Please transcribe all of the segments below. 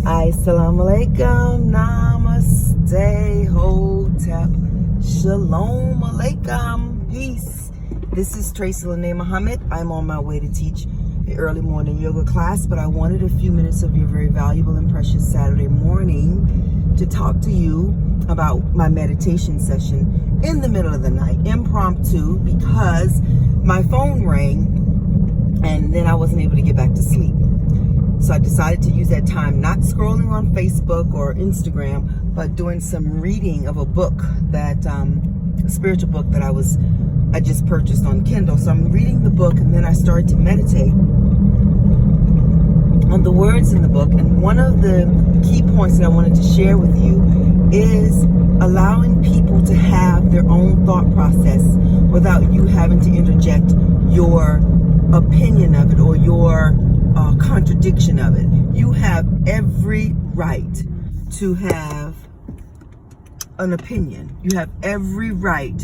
Assalamu alaikum, namaste, hotep, shalom alaikum, peace. This is Tracy Lene Muhammad. I'm on my way to teach the early morning yoga class, but I wanted a few minutes of your very valuable and precious Saturday morning to talk to you about my meditation session in the middle of the night, impromptu, because my phone rang and then I wasn't able to get back to sleep. So I decided to use that time not scrolling on Facebook or Instagram, but doing some reading of a book that, a spiritual book that I just purchased on Kindle. So I'm reading the book and then I started to meditate on the words in the book. And one of the key points that I wanted to share with you is allowing people to have their own thought process without you having to interject your opinion of it or your contradiction of it. You have every right to have an opinion. You have every right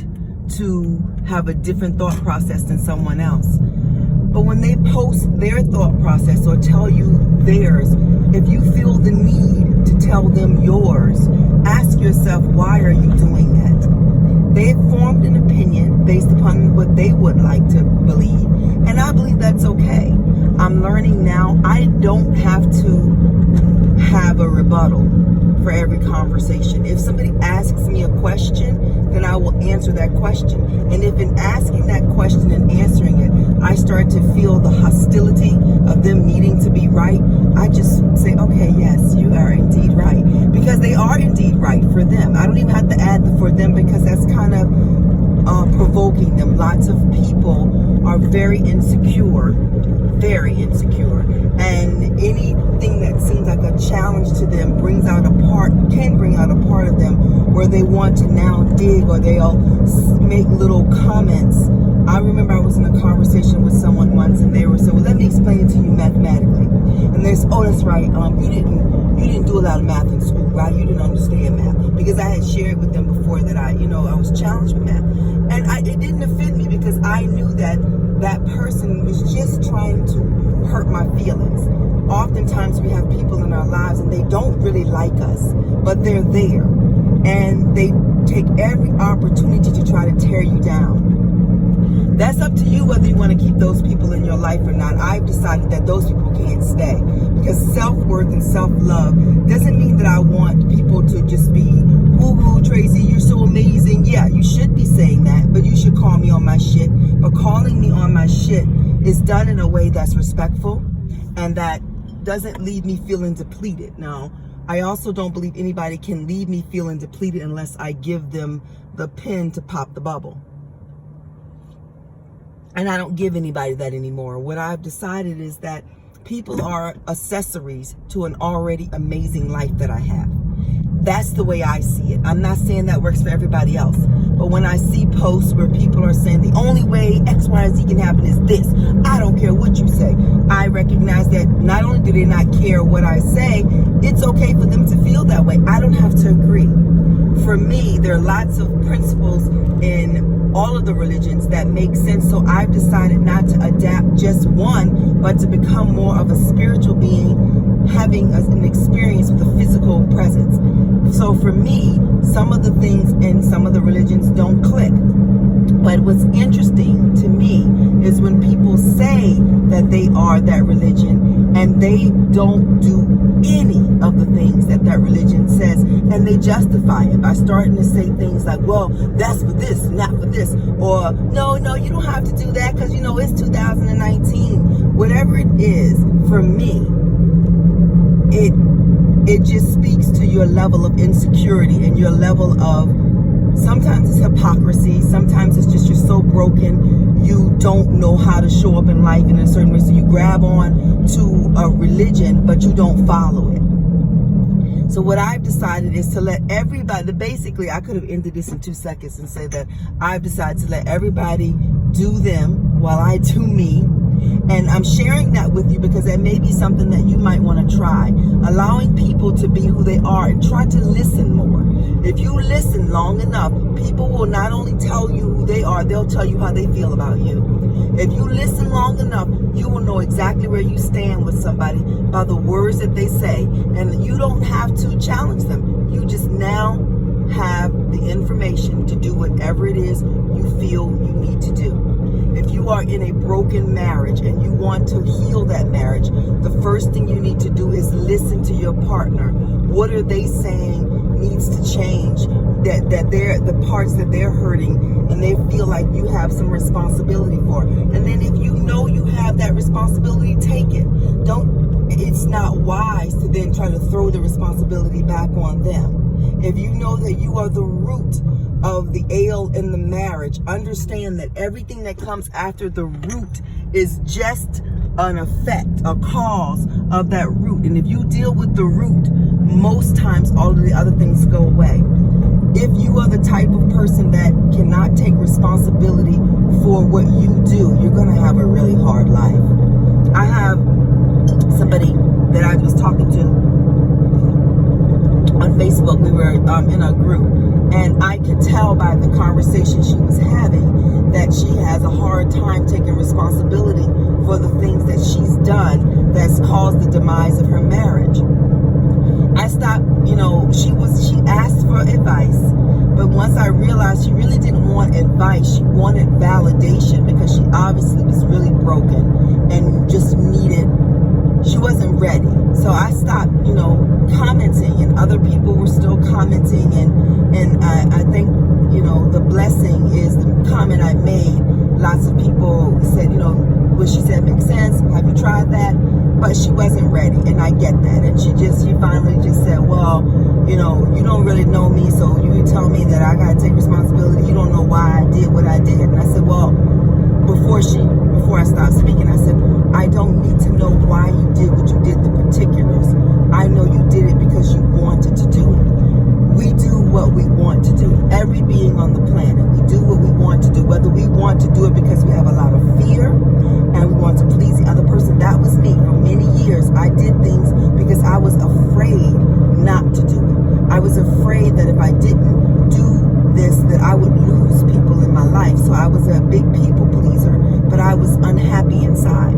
to have a different thought process than someone else. But when they post their thought process or tell you theirs, if you feel the need to tell them yours, ask yourself, why are you doing that? They've formed an opinion based upon what they would like to believe, and I believe that's okay. I'm learning now I don't have to have a rebuttal for every conversation. If somebody asks me a question, then I will answer that question. And if in asking that question and answering it, I start to feel the hostility of them needing to be right, I just say, okay, yes, you are indeed right. Because they are indeed right for them. I don't even have to add the for them because that's kind of provoking them. Lots of people are very insecure, and anything that seems like a challenge to them can bring out a part of them where they want to now dig, or they'll make little comments. I remember I was in a conversation with someone once and they were saying, well, let me explain it to you mathematically. And they said, oh, that's right, you didn't do a lot of math in school, right? You didn't understand math. Because I had shared with them before that I was challenged with math. And it didn't offend me because I knew that that person was just trying to hurt my feelings. Oftentimes we have people in our lives and they don't really like us, but they're there. And they take every opportunity to try to tear you down. That's up to you whether you want to keep those people in your life or not. I've decided that those people can't stay, because self-worth and self-love doesn't mean that I want people to just be, woo-hoo, Tracy, you're so amazing. Yeah, you should be saying that, but you should call me on my shit. But calling me on my shit is done in a way that's respectful and that doesn't leave me feeling depleted. Now, I also don't believe anybody can leave me feeling depleted unless I give them the pin to pop the bubble. And I don't give anybody that anymore. What I've decided is that people are accessories to an already amazing life that I have. That's the way I see it. I'm not saying that works for everybody else. But when I see posts where people are saying the only way X, Y, and Z can happen is this, I don't care what you say. I recognize that not only do they not care what I say, it's okay for them to feel that way. I don't have to agree. For me, there are lots of principles in all of the religions that make sense. So I've decided not to adapt just one, but to become more of a spiritual being, having an experience with a physical presence. So for me, some of the things in some of the religions don't click. But what's interesting to me is when people say that they are that religion and they don't do any of the things that that religion says, and they justify it by starting to say things like, well, that's for this, not for this, or no, you don't have to do that because it's 2019. Whatever it is, for me, it just speaks to your level of insecurity and your level of, sometimes it's hypocrisy, sometimes it's just you're so broken you don't know how to show up in life in a certain way, so you grab on to a religion but you don't follow it. So what I've decided is to let everybody, basically I could have ended this in 2 seconds and say that I've decided to let everybody do them while I do me. And I'm sharing that with you because that may be something that you might want to try. allowing people to be who they are, and try to listen more. If you listen long enough, people will not only tell you who they are, they'll tell you how they feel about you. If you listen long enough, you will know exactly where you stand with somebody by the words that they say. And you don't have to challenge them. You just now have the information to do whatever it is you feel you need to do. If you are in a broken marriage and you want to heal that marriage, the first thing you need to do is listen to your partner. What are they saying needs to change? That they're the parts that they're hurting and they feel like you have some responsibility for. And then if you know you have that responsibility, take it. It's not wise to then try to throw the responsibility back on them. If you know that you are the root of the ail in the marriage, understand that everything that comes after the root is just an effect, a cause of that root. And if you deal with the root, most times all of the other things go away. If you are the type of person that cannot take responsibility for what you do, you're going to have a really hard life. I have somebody that I was talking to on Facebook. We were in a group, and I could tell by the conversation she was having that she has a hard time taking responsibility for the things that she's done that's caused the demise of her marriage. I stopped, she asked for advice, but once I realized she really didn't want advice, she wanted validation, because she obviously was really broken and just she wasn't ready. So I stopped, commenting, and other people were still commenting, and I think, the blessing is the comment I made. Lots of people said, what she said makes sense. Have you tried that? But she wasn't ready, and I get that. And she finally just said, well, you don't really know me, so you tell me that I got to take responsibility. You don't know why I did what I did. And I said, well, before I stopped speaking, I said, I don't need to know why you did what you did, the particulars. I know you did it because you wanted to do it. We do what we want to do. Every being on the planet, we do what we want to do. Whether we want to do it because we have a lot of fear and we want to please the other person. That was me. For many years, I did things because I was afraid not to do it. I was afraid that if I didn't do this, that I would lose people in my life. So I was a big people pleaser, but I was unhappy inside.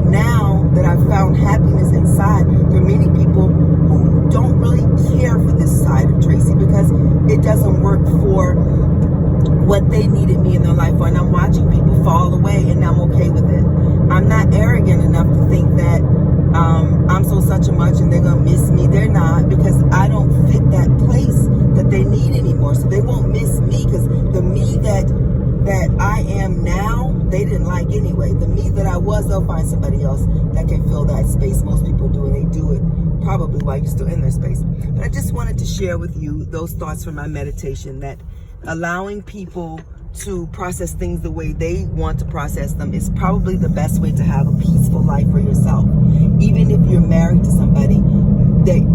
Now that I've found happiness inside, there are many people who don't really care for this side of Tracy because it doesn't work for what they needed me in their life for. And I'm watching people fall away, and I'm okay with it. I'm not arrogant enough to think that I'm so such a much and they're going to miss me. They're not, because I don't fit that place that they need anymore. So they won't miss me, because the me that I am now, they didn't like anyway. The me that I was, they'll find somebody else that can fill that space. Most people do, and they do it probably while you're still in their space. But I just wanted to share with you those thoughts from my meditation, that allowing people to process things the way they want to process them is probably the best way to have a peaceful life for yourself. Even if you're married to somebody,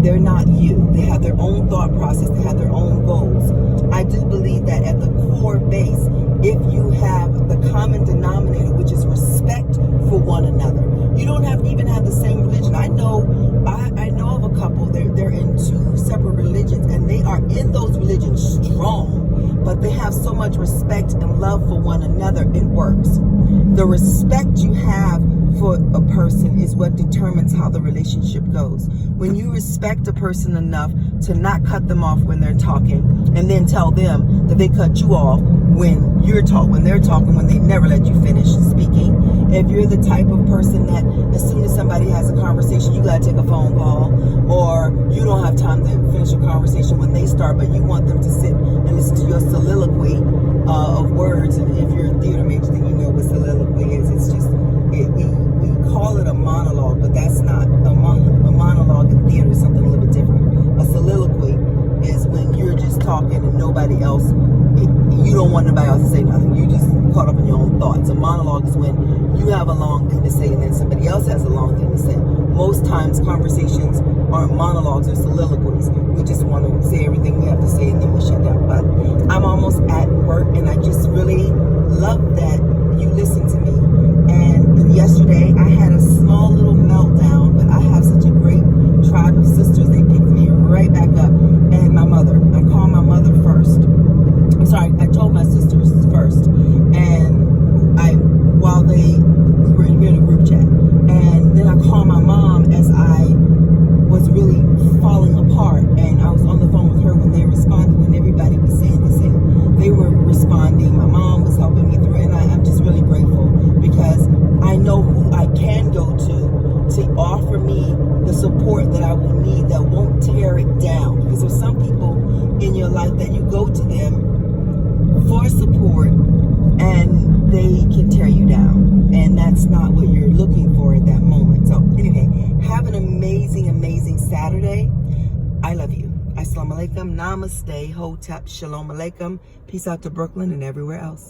they're not you. They have their own thought process. They have their own goals. I do believe that at the core base, if you have the common denominator, which is respect for one another, you don't have to even have the same religion. I know of a couple, they're in two separate religions, and they are in those religions strong, but they have so much respect and love for one another, it works. The respect you have for a person is what determines how the relationship goes. When you respect a person enough to not cut them off when they're talking, and then tell them that they cut you off when they're talking, when they never let you finish speaking. If you're the type of person that as soon as somebody has a conversation, you gotta take a phone call, or you don't have time to finish a conversation when they start, but you want them to sit and listen to your soliloquy of words. And if you're a theater major, then you know what soliloquy is. It's just, we call it a monologue, but that's not a monologue in theater is something a little bit different. A soliloquy is when you're just talking and nobody else, you don't want nobody else to say nothing. You just caught up in your own thoughts. A monologue is when you have a long thing to say and then somebody else has a long thing to say. Most times conversations aren't monologues or soliloquies. We just want to say everything we have to say and then we shut down. But I'm almost at work, and I just really love that you listen to me. And yesterday I had a small little meltdown, but I have such a great tribe of sisters tear it down. Because there's some people in your life that you go to them for support and they can tear you down. And that's not what you're looking for at that moment. So anyway, have an amazing, amazing Saturday. I love you. Assalamu alaikum, namaste, hotep, shalom alaikum. Peace out to Brooklyn and everywhere else.